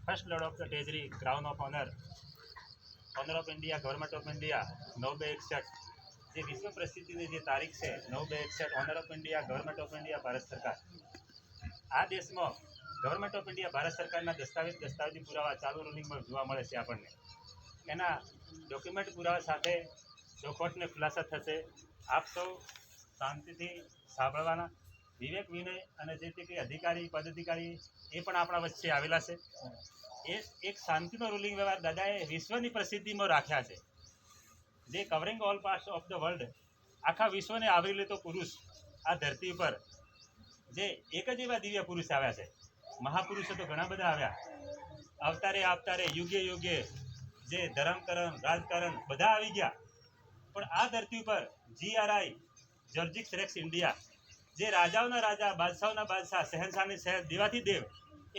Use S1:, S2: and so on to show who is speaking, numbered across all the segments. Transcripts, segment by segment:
S1: First lord of the treasury, crown of honour, honour of India, government of India 9/61, જે વિશ્વ પ્રસિદ્ધિની જે તારીખ છે 9/61, honour of India, government of India, Bharat સરકાર. આ દેશમાં ગવર્મેન્ટ ઓફ ઇન્ડિયા ભારત સરકારના દસ્તાવેજી પુરાવા ચાલુ રૂલિંગમાં જોવા મળે છે. આપણને એના ડોક્યુમેન્ટ પુરાવા સાથે ચોખવટને ખુલાસા થશે. આપ સૌ શાંતિથી સાંભળવાના. વિવેક વિનય અને જે તે કંઈ અધિકારી પદાધિકારી એ પણ આપણા વચ્ચે આવેલા છે. એ એક શાંતિનો રૂલિંગ વ્યવહાર દાદાએ વિશ્વની પ્રસિદ્ધિમાં રાખ્યા છે, જે covering all parts of the world, આખા વિશ્વને આવરી લેતો પુરુષ આ ધરતી પર, જે એક જ એવા દિવ્ય પુરુષ આવ્યા છે. મહાપુરુષો તો ઘણા બધા આવ્યા, અવતારે યુગે યુગે, જે ધર્મકરણ રાજકારણ બધા આવી ગયા, પણ આ ધરતી ઉપર GRI જોર્જિક્સ રેક્સ ઇન્ડિયા, જે રાજાઓના રાજા, બાદશાહોના બાદશાહ, શહેનશાહની શહેર, દેવાથી દેવ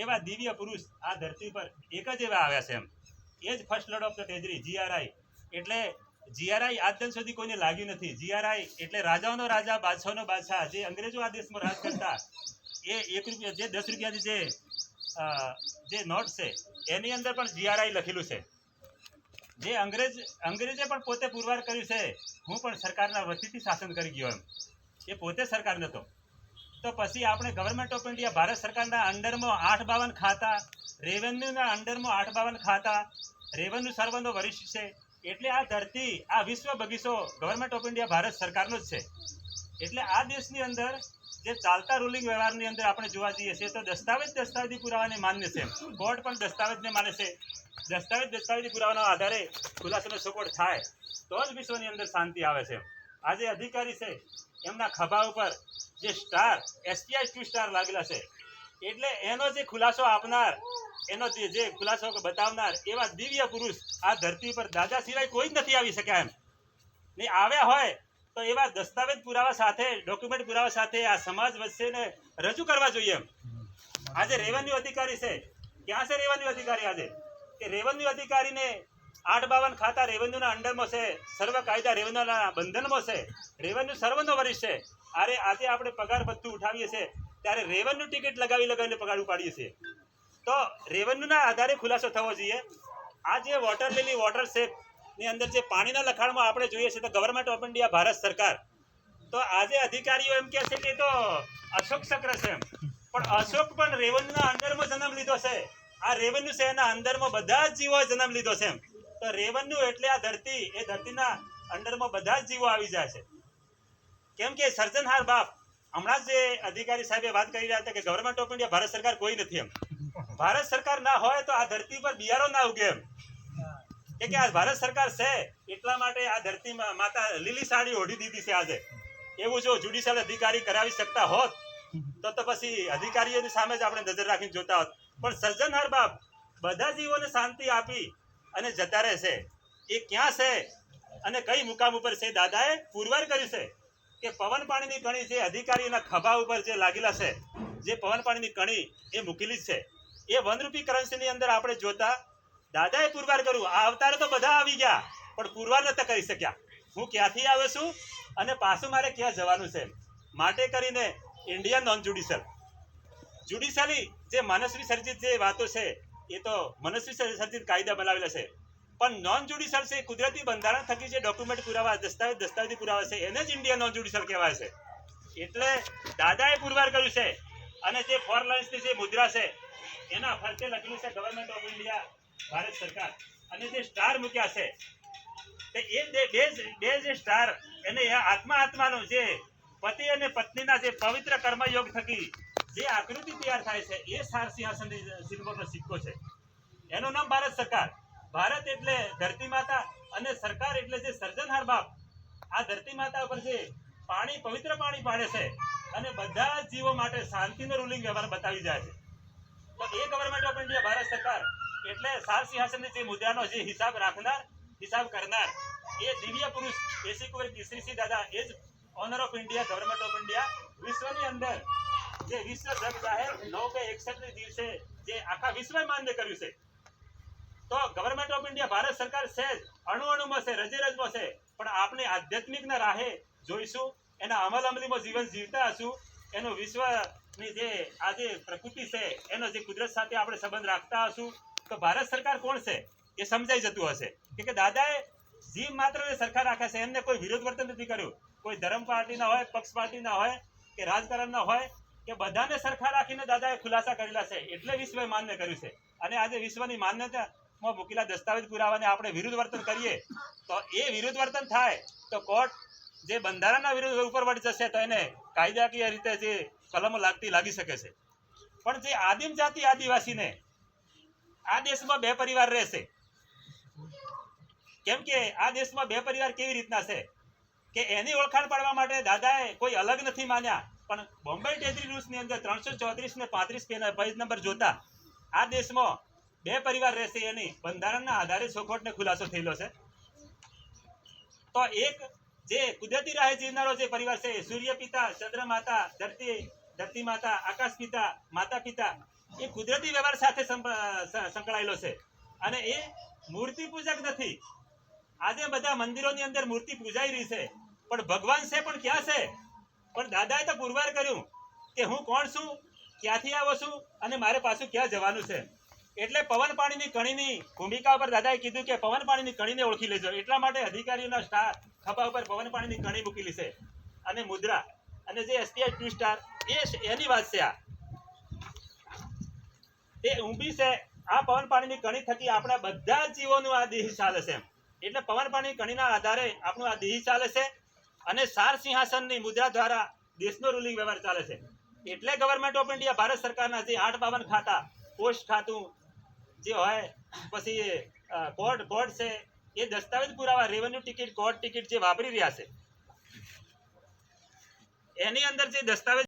S1: એવા દિવ્ય પુરુષ આ ધરતી પર એક જ એવા આવ્યા છે. એમ એ જ first lord of the treasury GRI. એટલે GRI આજ દિન સુધી કોઈને લાગ્યું નથી. GRI એટલે રાજાઓનો રાજા, બાદશાહોનો બાદશાહ, જે અંગ્રેજો આ દેશમાં રાજ કરતા, એ 1 રૂપિયા, જે 10 રૂપિયાની જે નોટ છે એની અંદર પણ GRI લખેલું છે. જે અંગ્રેજે પણ પોતે પુરવાર કર્યું છે, હું પણ સરકારના વતીથી શાસન કરી ગયો. એમ એ પોતે સરકાર નહોતો. તો પછી આપણે ગવર્મેન્ટ ઓફ ઇન્ડિયા ભારત સરકારના અંડરમાં 852 ખાતા, રેવન્યુના અંડરમાં 852 ખાતા, રેવન્યુ સર્વનો વરિષ્ઠ છે. એટલે આ ધરતી, આ વિશ્વ બગીચો ગવર્મેન્ટ ઓફ ઇન્ડિયા ભારત સરકારનો જ છે. એટલે આ દેશની અંદર જે ચાલતા રૂલિંગ વ્યવહારની અંદર આપણે જોવા જઈએ છીએ તો દસ્તાવેજી પુરાવાને માન્ય છે. કોર્ટ પણ દસ્તાવેજને માને છે. દસ્તાવેજી પુરાવાના આધારે ખુલાસાનો સપોર્ટ થાય તો જ વિશ્વની અંદર શાંતિ આવે છે. આ જે અધિકારી છે એમના ખભા ઉપર જે સ્ટાર, SPI 2 સ્ટાર લાગેલા છે. એટલે એનો જે ખુલાસો આપનાર, એનો જે ખુલાસો બતાવનાર એવા દિવ્ય પુરુષ આ ધરતી પર દાદા સિવાય કોઈ જ નથી આવી શક્યા. એમ નહીં આવ્યા હોય તો એવા દસ્તાવેજ પુરાવા સાથે, ડોક્યુમેન્ટ પુરાવા સાથે આ સમાજ વચ્ચેને રજૂ કરવા જોઈએ. એમ આજે રેવન્યુ અધિકારી છે, ક્યાં છે રેવન્યુ અધિકારી? આજે કે રેવન્યુ અધિકારીને 852 ખાતા રેવન્યુના અંડરમાં છે, સર્વ કાયદા રેવન્યુના બંધનમાં છે, રેવન્યુ સર્વનો વરિષ્ઠ છે. અરે આજે આપણે પગાર ભથ્થું ઉઠાવીએ છીએ ત્યારે રેવન્યુ ટિકિટ લગાવીને પગાર ઉપાડીએ છીએ. તો રેવન્યુના આધારે ખુલાસો થવો જોઈએ. આ જે વોટર લીલી, વોટર શેપની અંદર જે પાણીના લખાણમાં આપણે જોઈએ છીએ તો ગવર્મેન્ટ ઓફ ઇન્ડિયા ભારત સરકાર, તો આજે અધિકારીઓ એમ કહે છે કે તો અશોક ચક્ર છે. એમ પણ અશોક પણ રેવન્યુના અંડરમાં જન્મ લીધો છે. આ રેવન્યુ છે એના અંદરમાં બધા જ જીવો જન્મ લીધો છે. એમ તો રેવન્યુ એટલે આ ધરતી, એ ધરતીના અંડરમાં બધા જ જીવો આવી જાય છે. કેમ કે સર્જનહાર બાપ, હમણાં જે અધિકારી સાહેબે વાત કરી રહ્યા હતા કે ગવર્મેન્ટ ઓફ ઇન્ડિયા ભારત સરકાર કોઈ નથી. એમ ભારત સરકાર ના હોય તો આ ધરતી પર બિયારો ના ઉગે. એમ કે આ ભારત સરકાર છે એટલા માટે આ ધરતીમાં માતા લીલી સાડી ઓઢી દીધી છે. આજે એવું જો જ્યુડિશિયલ અધિકારી કરાવી શકતા હોત તો પછી અધિકારીઓની સામે જ આપણે નજર રાખીને જોતા હોત. પણ સર્જનહાર બાપ બધા જીવોને શાંતિ આપી અને જતા રહેશે. એ ક્યાં છે અને કઈ મુકામ ઉપર છે? દાદાએ પુરવાર કર્યું છે કે પવન પાણીની કણી જે અધિકારીઓના ખભા ઉપર જે લાગેલા છે, જે પવન પાણીની કણી એ મૂકેલી છે, એ 1 રૂપી કરન્સીની અંદર આપણે જોતા દાદાએ પુરવાર કર્યું. આ અવતારે તો બધા આવી ગયા પણ પુરવાર નતા કરી શક્યા. હું ક્યાંથી આવ્યો છું અને પાછું મારે ક્યાં જવાનું છે. માટે કરીને ઇન્ડિયન નોન જ્યુડિશિયલી જે માનસવી સર્જિત જે વાતો છે એ તો મનસ્વી સર્જિત કાયદા બનાવેલા છે, પણ નોન જ્યુડિશિયલ છે કુદરતી બંધારણ થકી જે ડોક્યુમેન્ટ પુરાવા, દસ્તાવેજી પુરાવા છે એને જ ઇન્ડિયન નોન જ્યુડિશિયલ કહેવાય છે. એટલે દાદાએ પુરવાર કર્યું છે. અને જે 4 લાઇન્સની જે મુદ્રા છે એના ફરતે લખેલું છે ગવર્મેન્ટ ઓફ ઇન્ડિયા ભારત સરકાર, અને જે સ્ટાર મૂક્યા છે એ બે જે સ્ટાર, એને આત્માનો જે પતિ અને પત્નીના જે પવિત્ર કર્મયોગ થકી જે આકૃતિ તૈયાર થાય છે એ સાર સિંહાસનનો સિક્કો છે. એનું નામ ભારત સરકાર. ભારત એટલે ધરતી માતા અને સરકાર એટલે જે સર્જનહાર બાપ આ ધરતી માતા ઉપર જે પાણી, પવિત્ર પાણી પાડે છે અને બધા જીવો માટે શાંતિનો રૂલિંગ વ્યવહાર બતાવી જાય છે. તો એ ગવર્મેન્ટ ઓફ ઇન્ડિયા ભારત સરકાર એટલે સાર સિંહાસનની જે મુદ્રાનો જે હિસાબ રાખનાર, હિસાબ કરનાર એ દિવ્ય પુરુષ કેશરી કેસરીસિંહ દાદા, એ જ honour of India, government of India. વિશ્વની અંદર જે વિશ્વ જગ જાહેર 9/61 દિવસે જે આખા વિશ્વએ માન્ય કર્યું છે. તો ગવર્મેન્ટ ઓફ ઇન્ડિયા ભારત સરકાર છે જ, અણુમાં છે, રજેરજમાં છે, પણ આપણે આધ્યાત્મિકના રાહે જોઈશું, એના અમલમાં જીવન જીવતા હશું, એનો વિશ્વની જે આજે પ્રકૃતિ છે એનો જે કુદરત સાથે આપણે સંબંધ રાખતા હશું, તો ભારત સરકાર કોણ છે એ સમજાઈ જતું હશે કે દાદાએ જીવ માત્ર સરખા રાખ્યા છે, એમને કોઈ વિરોધ વર્તન નથી કર્યું, કોઈ ધર્મ પાર્ટીના હોય, પક્ષ પાર્ટીના હોય કે રાજકારણના હોય કે બધાને સરખા રાખીને દાદાએ ખુલાસા કરેલા છે, એટલે વિશ્વએ માન્ય કર્યું છે. અને આજે વિશ્વની માન્યતામાં મૂકેલા દસ્તાવેજ પુરાવાને આપણે વિરુદ્ધ વર્તન કરીએ તો એ વિરુદ્ધ વર્તન થાય તો કોર્ટ જે બંધારણના વિરુદ્ધ ઉપર વળી જશે તો એને કાયદાકીય રીતે જે કલમો લાગી શકે છે. પણ જે આદિમ જાતિ આદિવાસીને આ દેશમાં બે પરિવાર રહેશે, કેમ કે આ દેશમાં બે પરિવાર કેવી રીતના છે કે એની ઓળખાણ પાડવા માટે દાદાએ કોઈ અલગ નથી માન્યા, પણ બોમ્બે ટેટરી રૂલ્સની અંદર 334 ને 35 પેજ નંબર જોતા આ દેશમાં બે પરિવાર રહેશે એની બંધારણના આધારે ચોખવટને ખુલાસો થયેલો છે. તો એક જે કુદરતી રાહે જીવનારો જે પરિવાર છે, સૂર્ય પિતા, ચંદ્ર માતા, ધરતી માતા, આકાશ પિતા, માતા પિતા, એ કુદરતી વ્યવહાર સાથે સંકળાયેલો છે અને એ મૂર્તિ પૂજક નથી. આજે બધા મંદિરોની અંદર મૂર્તિ પૂજાઈ રહી છે, પણ ભગવાન છે પણ ક્યાં છે? પણ દાદાએ તો પુરવાર કર્યું કે હું કોણ છું, ક્યાંથી આવો છું અને મારે પાછું ક્યાં જવાનું છે. એટલે પવન પાણીની કણીની ભૂમિકા ઉપર દાદાએ કીધું કે પવન પાણીની કણીને ઓળખી લેજો. એટલા માટે અધિકારીઓના સ્ટાર ખભા ઉપર પવન પાણીની કણી મૂકેલી છે અને મુદ્રા અને જે SBI 2 સ્ટાર એની વાત છે. આ તે ઊંભી છે. આ પવન પાણીની કણી થકી આપણા બધા જીવોનું આ દેહ ચાલે છે. એટલે પવન પાણીની કણીના આધારે આપણું આ દેહ ચાલે છે અને સાર સિંહાસનની મુદ્રા દ્વારા દેશનો રૂલિંગ વ્યવહાર ચાલે છે. એટલે ગવર્મેન્ટ ઓફ ઇન્ડિયા ભારત સરકારના જે 852 ખાતા, પોસ્ટ ખાતું જે હોય, પછી કોર્ટ છે, એ દસ્તાવેજ પુરાવા, રેવન્યુ ટિકિટ, કોર્ટ ટિકિટ જે વાપરી રહ્યા છે એની અંદર જે દસ્તાવેજ